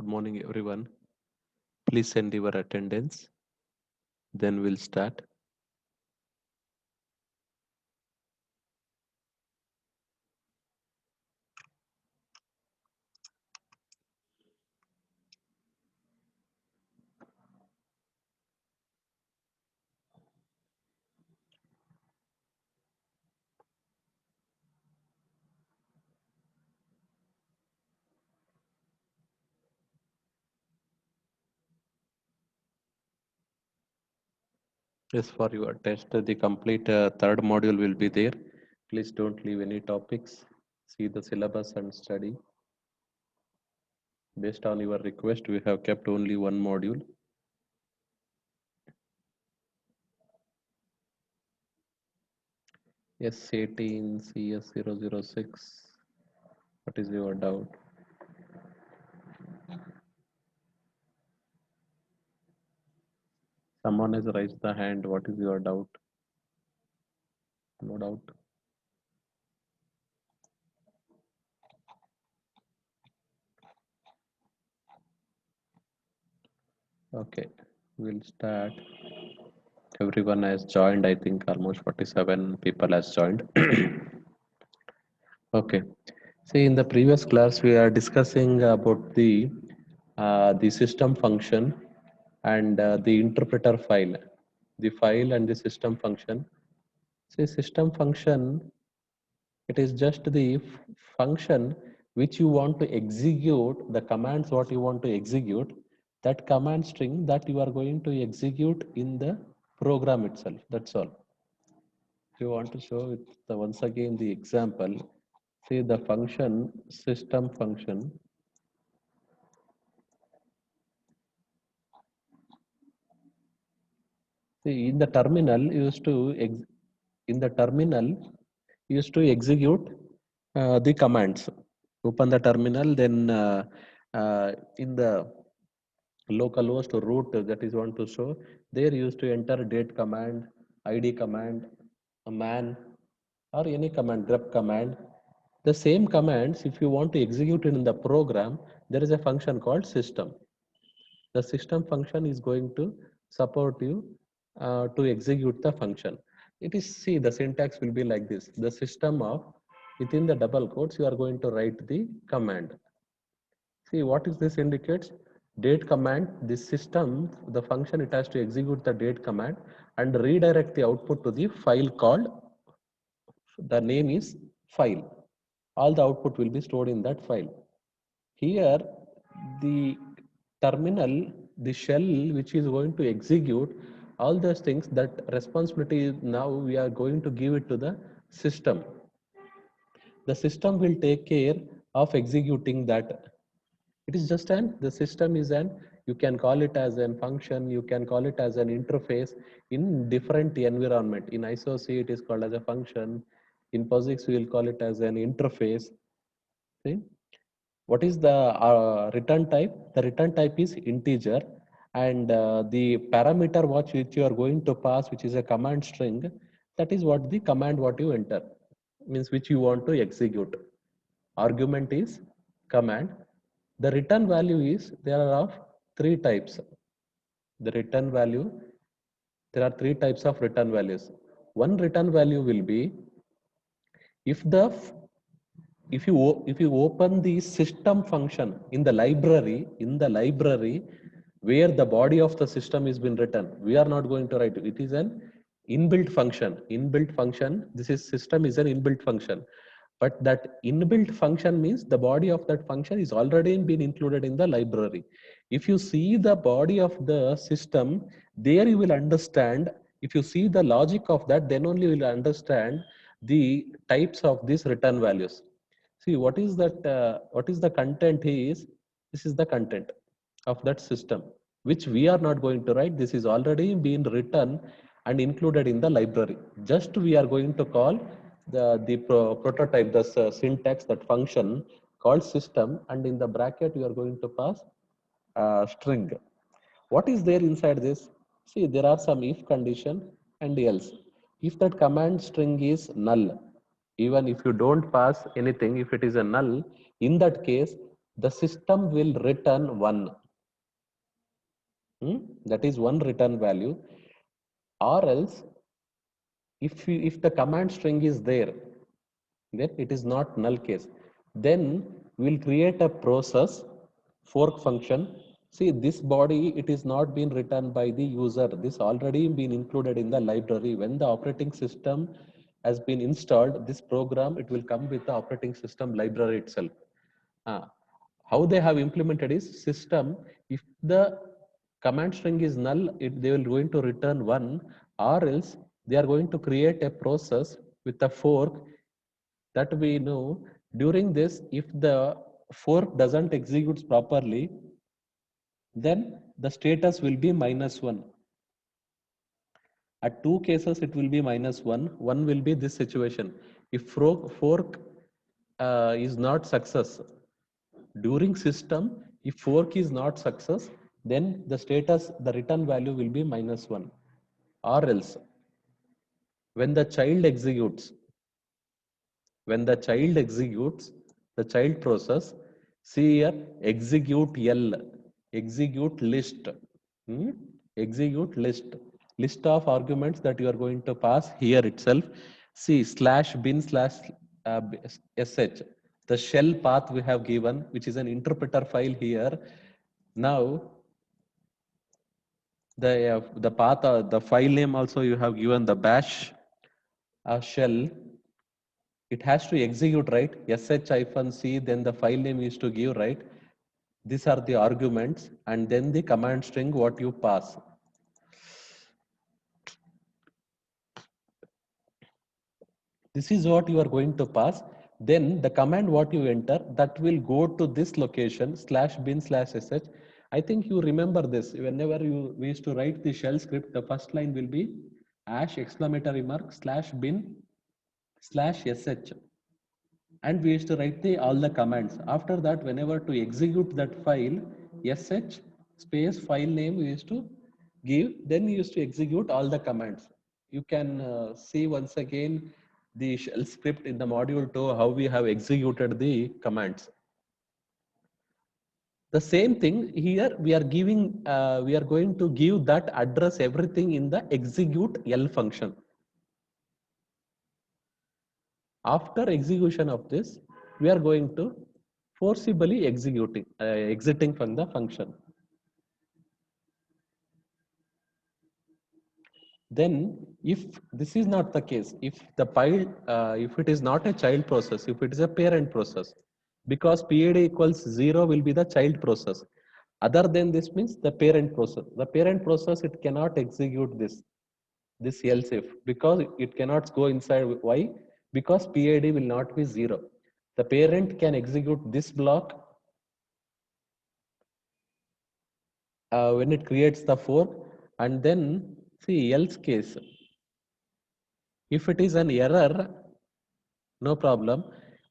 Good morning, everyone. Please send your attendance. Then we'll start. Yes, for your test, the complete third module will be there. Please don't leave any topics. See the syllabus and study. Based on your request, we have kept only one module. Yes, 18 CS006. What is your doubt? Someone has raised the hand. What is your doubt? No doubt. Okay, we'll start. Everyone has joined. I think almost 47 people has joined. Okay. See, in the previous class, we are discussing about the system function and the interpreter file, the file and the system function. See, system function, it is just the function which you want to execute, the commands what you want to execute, that command string that you are going to execute in the program itself. That's all. If you want to show it once again the example, see the function system function. See in the terminal used to execute the commands. Open the terminal, then in the localhost root that is want to show, there used to enter date command, id command, a man, or any command, grep command. The same commands, if you want to execute it in the program, there is a function called system. The system function is going to support you to execute the function. It is, see, the syntax will be like this. The system of, within the double quotes, you are going to write the command. See, what is this indicates? Date command, this system, the function, it has to execute the date command and redirect the output to the file called, the name is file. All the output will be stored in that file. Here, the terminal, the shell which is going to execute all those things, that responsibility is now we are going to give it to the system. The system will take care of executing that. It is just the system is you can call it as a function, you can call it as an interface in different environment. In ISO-C it is called as a function. In POSIX we will call it as an interface. See? What is the return type? The return type is integer, and the parameter which you are going to pass, which is a command string, that is what the command what you enter, means which you want to execute. Argument is command. The return value is, there are of three types. The return value, there are three types of return values. One return value will be if the if you open the system function in the library where the body of the system is been written, we are not going to write it. It is an inbuilt function. This is system is an inbuilt function, but that inbuilt function means the body of that function is already been included in the library. If you see the body of the system, there you will understand. If you see the logic of that, then only you will understand the types of these return values. See, what is that? What is the content? This is the content of that system, which we are not going to write. This is already been written and included in the library. Just we are going to call the prototype, the syntax, that function called system, and in the bracket you are going to pass string. What is there inside this? See, there are some if condition and else. If that command string is null, even if you don't pass anything, if it is a null, in that case, the system will return 1. That is one return value. Or else, if the command string is there, then it is not null case. Then we'll create a process fork function. See, this body, it is not been written by the user. This already been included in the library. When the operating system has been installed, this program, it will come with the operating system library itself. How they have implemented is system, if the command string is null, they will going to return 1, or else they are going to create a process with a fork that we know. During this, if the fork doesn't execute properly, then the status will be -1. At two cases, it will be -1. One will be this situation. If fork is not success, during system, if fork is not success, then the status, the return value will be -1. Or else, when the child executes, when the child executes, the child process, see here, execute L, execute list, hmm? Execute list of arguments that you are going to pass here itself. See, /bin/sh, the shell path we have given, which is an interpreter file here. Now, the path, the file name also you have given the bash shell. It has to execute, right? sh-c, then the file name is to give, right? These are the arguments, and then the command string what you pass. This is what you are going to pass. Then the command what you enter, that will go to this location /bin/sh. I think you remember this. Whenever we used to write the shell script, the first line will be #!bin/sh, and we used to write all the commands. After that, whenever to execute that file, sh space file name we used to give, then we used to execute all the commands. You can see once again the shell script in the module 2, how we have executed the commands. The same thing here, we are giving, we are going to give that address everything in the execute L function. After execution of this, we are going to forcibly exiting from the function. Then, if this is not the case, if the file, if it is not a child process, if it is a parent process, because PID equals 0 will be the child process. Other than this means the parent process. The parent process, it cannot execute this else if, because it cannot go inside. Why? Because PID will not be 0. The parent can execute this block when it creates the fork, and then see else case. If it is an error, no problem,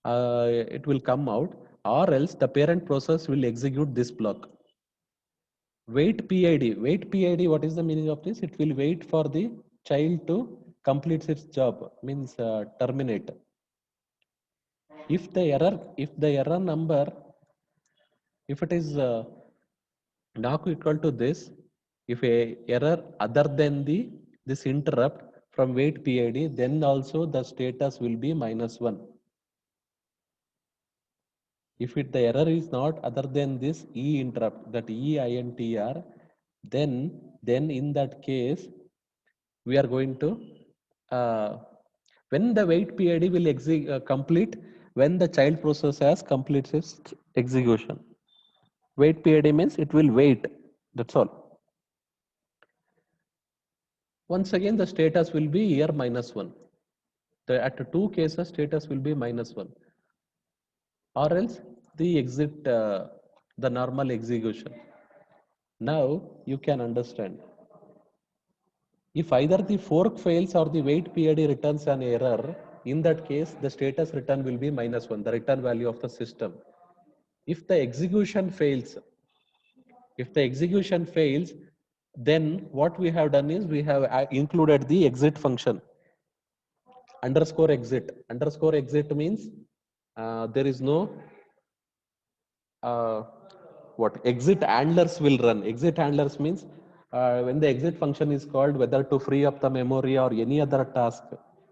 it will come out, or else the parent process will execute this block. Wait PID, what is the meaning of this? It will wait for the child to complete its job, means terminate. If the error number, if it is not equal to this, if a error other than this interrupt from wait PID, then also the status will be -1. If the error is not other than this E interrupt, that EINTR, then in that case, we are going to, when the wait PID will complete, when the child process has completed its execution. Wait PID means it will wait, that's all. Once again, the status will be here -1. At two cases, status will be -1. Or else the exit, the normal execution. Now you can understand. If either the fork fails or the wait PID returns an error, in that case, the status return will be -1, the return value of the system. If the execution fails, then what we have done is we have included the exit function. _exit. _exit means there is no uh, what exit handlers will run. Exit handlers means when the exit function is called, whether to free up the memory or any other task,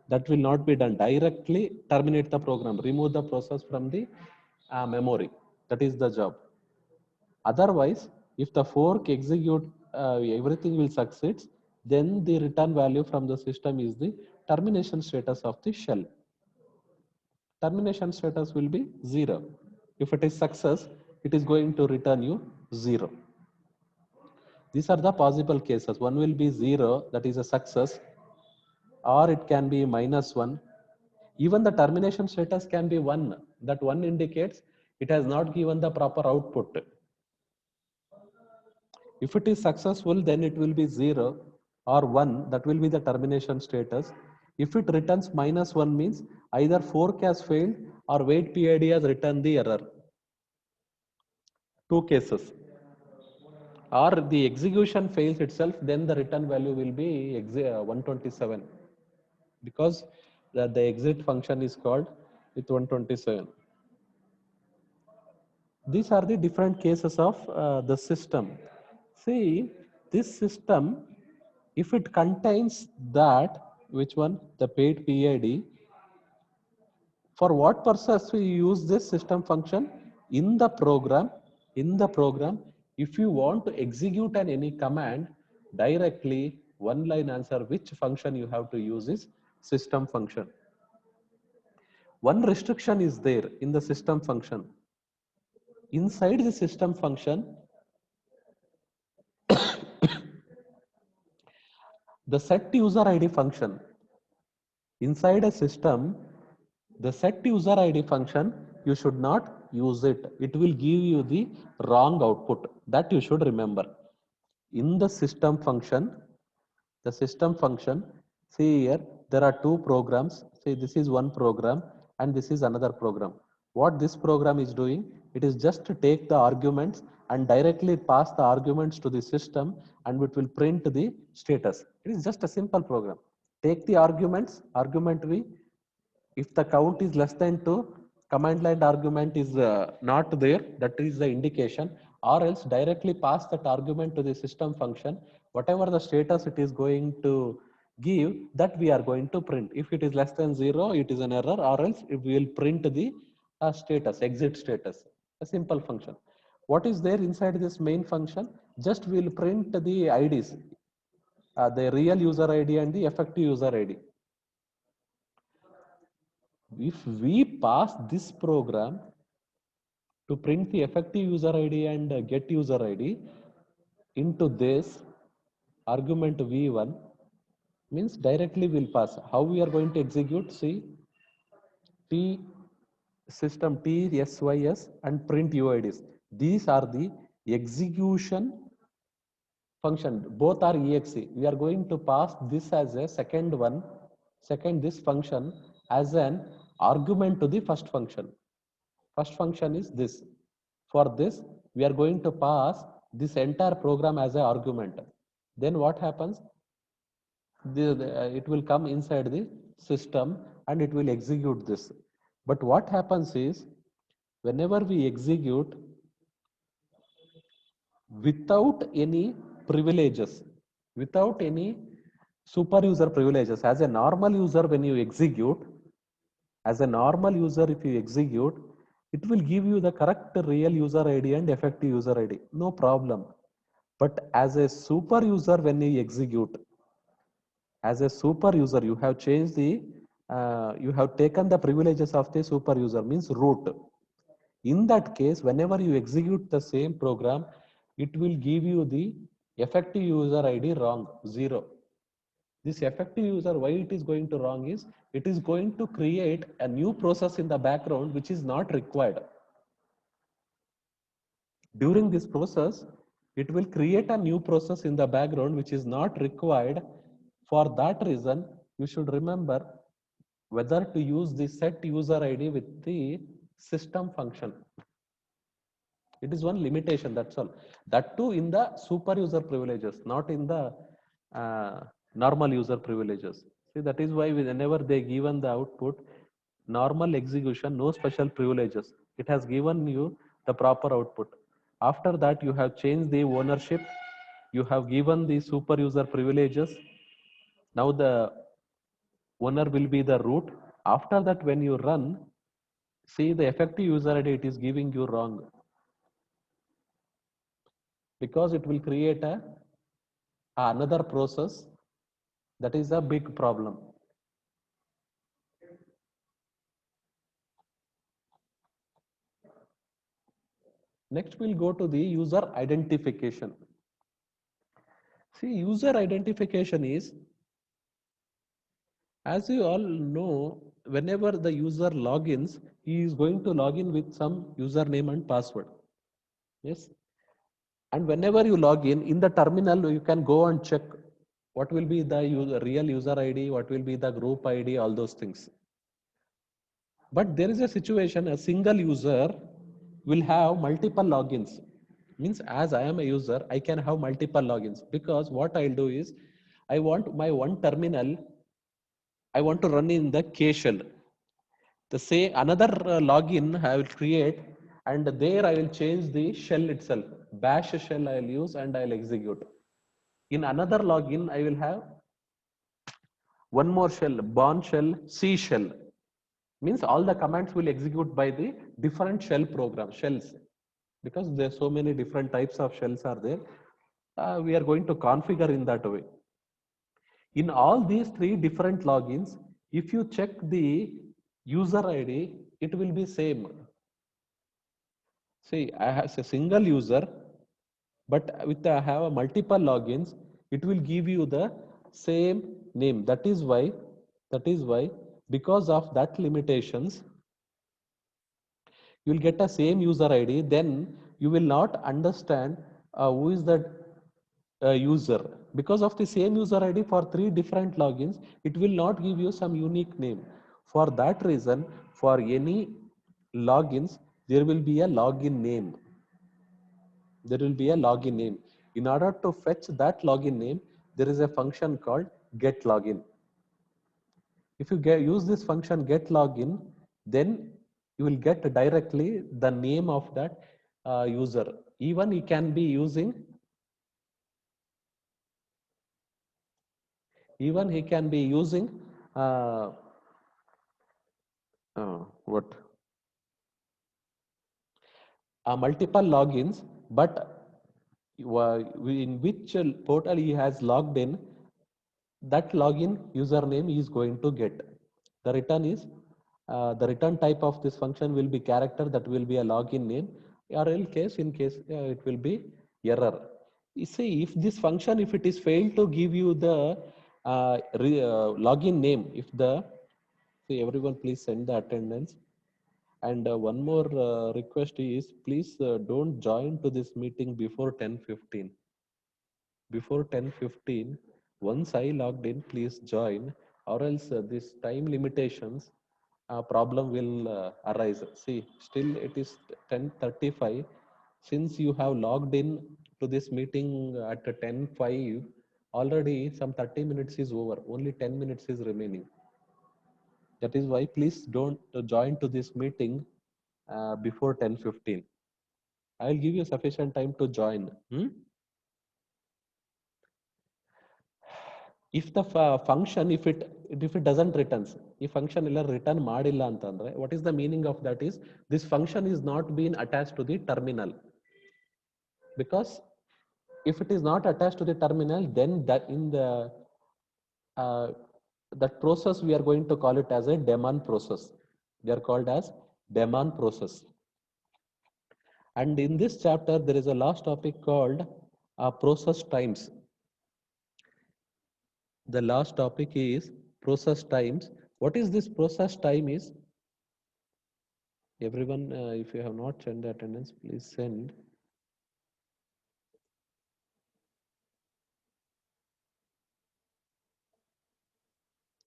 that will not be done. Directly terminate the program, remove the process from the memory. That is the job. Otherwise, if the fork execute, everything will succeed, then the return value from the system is the termination status of the shell. Termination status will be 0. If it is success, it is going to return you 0. These are the possible cases. One will be 0, that is a success, or it can be -1. Even the termination status can be 1. That 1 indicates it has not given the proper output. If it is successful, then it will be 0 or 1. That will be the termination status. If it returns -1 means either fork has failed or wait PID has returned the error. Two cases. Or the execution fails itself, then the return value will be 127, because the exit function is called with 127. These are the different cases of the system. See, this system, if it contains that, which one? The paid PID. For what purpose we use this system function? In the program, if you want to execute any command directly, one line answer, which function you have to use is system function. One restriction is there in the system function. Inside the system function, the set user ID function, inside a system, the set user ID function, you should not use it. It will give you the wrong output. That you should remember. In the system function, see here, there are two programs. See, this is one program and this is another program. What this program is doing, it is just to take the arguments and directly pass the arguments to the system, and it will print the status. It is just a simple program. Take the arguments, argument V. If the count is less than 2, command line argument is not there, that is the indication, or else directly pass that argument to the system function. Whatever the status it is going to give, that we are going to print. If it is less than 0, it is an error, or else we will print the status, exit status, a simple function. What is there inside this main function? Just we will print the IDs, the real user ID and the effective user ID. If we pass this program to print the effective user ID and get user ID into this argument V1, means directly will pass. How we are going to execute? See, T system TSYS and print UIDs. These are the execution function. Both are exe. We are going to pass this as a second this function as an argument to the first function. First function is this. For this, we are going to pass this entire program as an argument. Then what happens? It will come inside the system and it will execute this. But what happens is, whenever we execute without any privileges, without any super user privileges, as a normal user, when you execute, as a normal user, if you execute, it will give you the correct real user ID and effective user ID. No problem. But as a super user, when you execute, as a super user, you have changed the, you have taken the privileges of the super user, means root. In that case, whenever you execute the same program, it will give you the effective user ID wrong, 0. This effective user, why it is going to wrong is, it is going to create a new process in the background which is not required. During this process, it will create a new process in the background which is not required. For that reason, you should remember whether to use the set user ID with the system function. It is one limitation, that's all. That too in the super user privileges, not in the normal user privileges. See, that is why whenever they given the output, normal execution, no special privileges. It has given you the proper output. After that, you have changed the ownership, you have given the super user privileges. Now the owner will be the root. After that, when you run, see the effective user ID, it is giving you wrong, because it will create another process. That is a big problem. Next, we'll go to the user identification. See, user identification is, as you all know, whenever the user logins, he is going to log in with some username and password. Yes. And whenever you log in the terminal, you can go and check what will be the real user ID, what will be the group ID, all those things. But there is a situation, a single user will have multiple logins. Means as I am a user, I can have multiple logins, because what I'll do is, I want my one terminal, I want to run in the K shell. The say another login I will create, and there I will change the shell itself. Bash shell I will use and I will execute. In another login, I will have one more shell, Bourne shell, C shell. Means all the commands will execute by the different shell program shells, because there are so many different types of shells are there. We are going to configure in that way. In all these three different logins, if you check the user ID, it will be same. See, I have a single user, but with I have a multiple logins, it will give you the same name. That is why, because of that limitations, you will get a same user ID. Then you will not understand who is that user, because of the same user ID for three different logins. It will not give you some unique name. For that reason, for any logins, there will be a login name. There will be a login name. In order to fetch that login name, there is a function called get login. If you use this function get login, then you will get directly the name of that user. Even he can be using, uh, what multiple logins, but in which portal he has logged in, that login username is going to get. The return is, the return type of this function will be character, that will be a login name, or in case it will be error. You see, if this function, if it is failed to give you the login name, if the, see, everyone please send the attendance. And one more request is, please don't join to this meeting before 10:15. Before 10:15, once I logged in, please join, or else this time limitations problem will arise. See, still it is 10:35. Since you have logged in to this meeting at 10:05, already some 30 minutes is over. Only 10 minutes is remaining. That is why please don't join to this meeting before 10:15. I will give you sufficient time to join. If the function, if it doesn't returns, if function illa return madilla antandre, what is the meaning of that is, this function is not being attached to the terminal. Because if it is not attached to the terminal, then that in the that process, we are going to call it as a daemon process. They are called as daemon process. And in this chapter, there is a last topic called process times. The last topic is process times. What is this process time is? Everyone, if you have not sent the attendance, please send.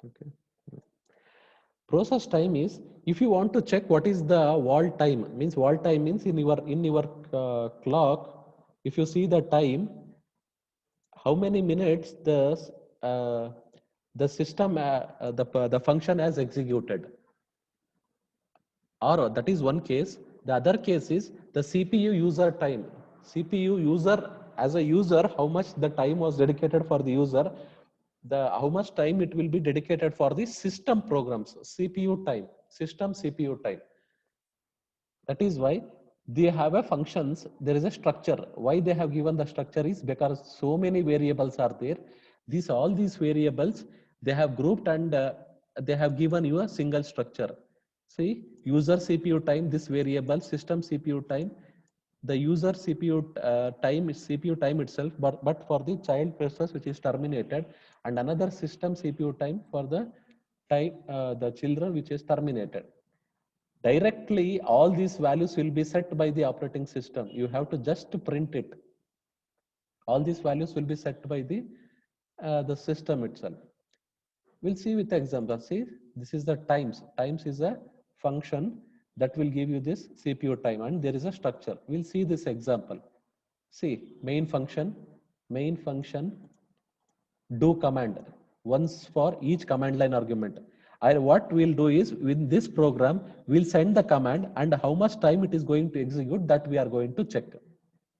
Okay. Process time is, if you want to check what is the wall time, means wall time means in your clock, if you see the time, how many minutes the system the function has executed. Or that is one case. The other case is the CPU user time. CPU user, as a user, how much the time was dedicated for the user, the how much time it will be dedicated for the system programs, CPU time, system CPU time. That is why they have a functions, there is a structure. Why they have given the structure is because so many variables are there. These all these variables they have grouped and they have given you a single structure. See, user CPU time, this variable, system CPU time, the user CPU time is CPU time itself, but for the child process which is terminated, and another system CPU time for the time the children which is terminated. Directly all these values will be set by the operating system. You have to just print it. All these values will be set by the system itself. We'll see with the example. See, this is the times. Times is a function that will give you this CPU time, and there is a structure. We'll see this example. See, main function, do command once for each command line argument. What we'll do is, with this program, we'll send the command and how much time it is going to execute, that we are going to check.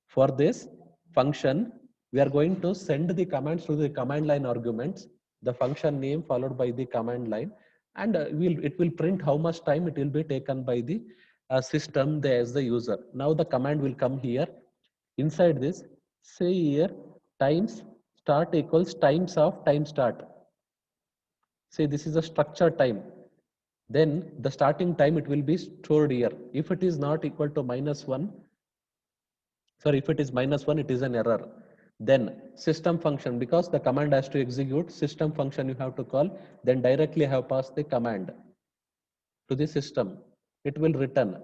For this function, we are going to send the commands to the command line arguments, the function name followed by the command line, and it will print how much time it will be taken by the system as the user. Now the command will come here. Inside this, say here times start equals times of time start. Say this is a structure time. Then the starting time it will be stored here. If it is not equal to -1, sorry, if it is -1, it is an error. Then system function, because the command has to execute, system function you have to call, then directly have passed the command to the system. It will return.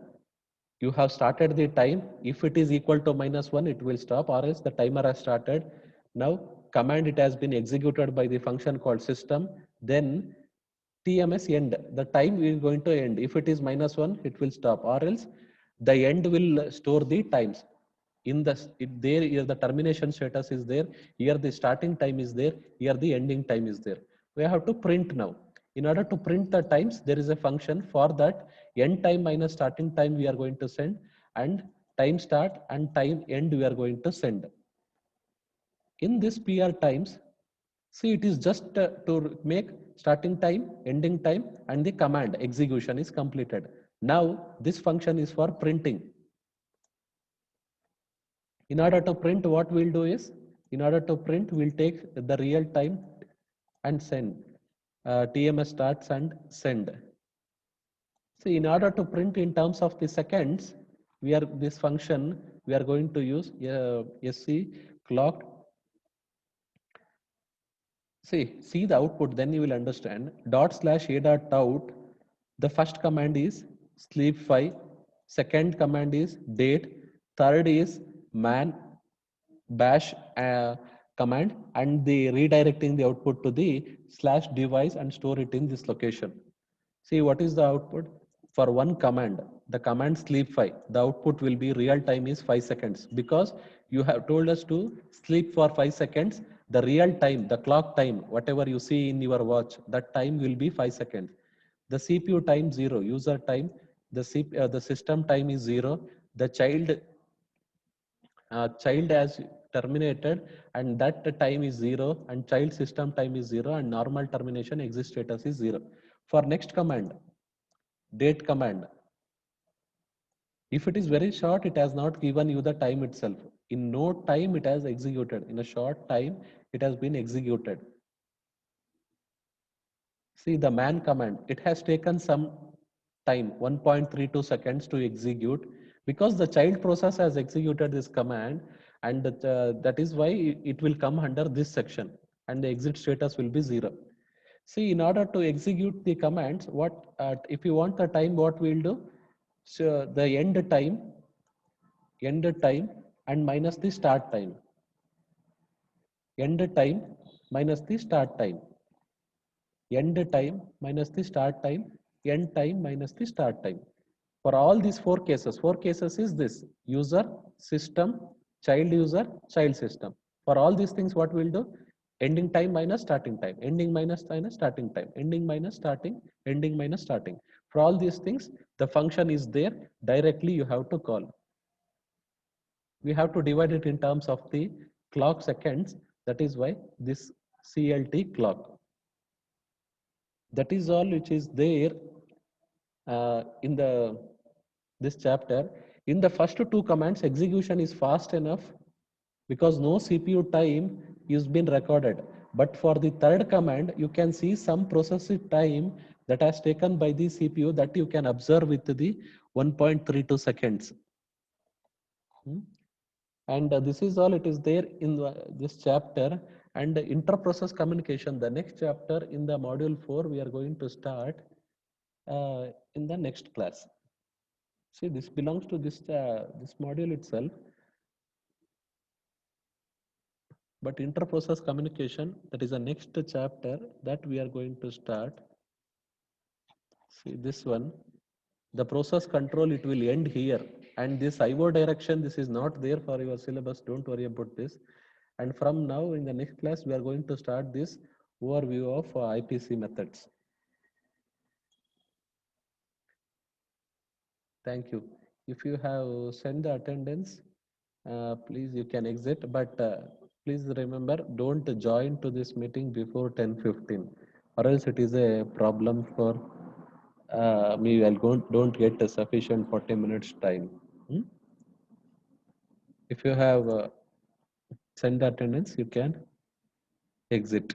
You have started the time. If it is equal to -1, it will stop, or else the timer has started. Now command it has been executed by the function called system. Then TMS end, the time is going to end. If it is -1, it will stop, or else the end will store the times. In the there here the termination status is there. Here the starting time is there. Here the ending time is there. We have to print now. In order to print the times, there is a function for that. End time minus starting time we are going to send, and time start and time end we are going to send. In this PR times, see, it is just to make starting time, ending time, and the command execution is completed. Now this function is for printing. In order to print, what we'll do is, in order to print, we'll take the real time and send. TMS starts and send. See, in order to print in terms of the seconds, we are this function we are going to use SC clock. See the output, then you will understand. /a.out. The first command is sleep5. Second command is date. Third is man bash command, and the redirecting the output to the /device and store it in this location. See, what is the output? For one command, the command sleep5, the output will be real time is 5 seconds, because you have told us to sleep for 5 seconds. The real time, the clock time, whatever you see in your watch, that time will be 5 seconds. The CPU time 0, user time, the system time is 0, the child has terminated, and that time is 0, and child system time is 0, and normal termination exit status is 0. For next command, date command, if it is very short, it has not given you the time itself. In no time it has executed. In a short time, it has been executed. See the man command, it has taken some time, 1.32 seconds to execute, because the child process has executed this command, and that is why it will come under this section, and the exit status will be 0. See, in order to execute the commands, if you want the time, what we'll do? So the end time and minus the start time. End time minus the start time. End time minus the start time. End time minus the start time. For all these four cases is this: user, system, child user, child system. For all these things, what we'll do? Ending time minus starting time, ending minus starting time, ending minus starting, ending minus starting. For all these things, the function is there, directly you have to call. We have to divide it in terms of the clock seconds. That is why this CLT clock. That is all which is there in the this chapter. In the first two commands, execution is fast enough because no CPU time is been recorded. But for the third command, you can see some processing time that has taken by the CPU that you can observe with the 1.32 seconds. And this is all it is there in this chapter. And inter-process communication, the next chapter in the module 4, we are going to start in the next class. See, this belongs to this module itself. But inter-process communication, that is the next chapter that we are going to start. See this one, the process control, it will end here. And this IO direction, this is not there for your syllabus. Don't worry about this. And from now in the next class, we are going to start this overview of IPC methods. Thank you. If you have sent the attendance, please you can exit, but please remember, don't join to this meeting before 10:15, or else it is a problem for me. I don't get a sufficient 40 minutes time. Hmm? If you have sent the attendance, you can exit.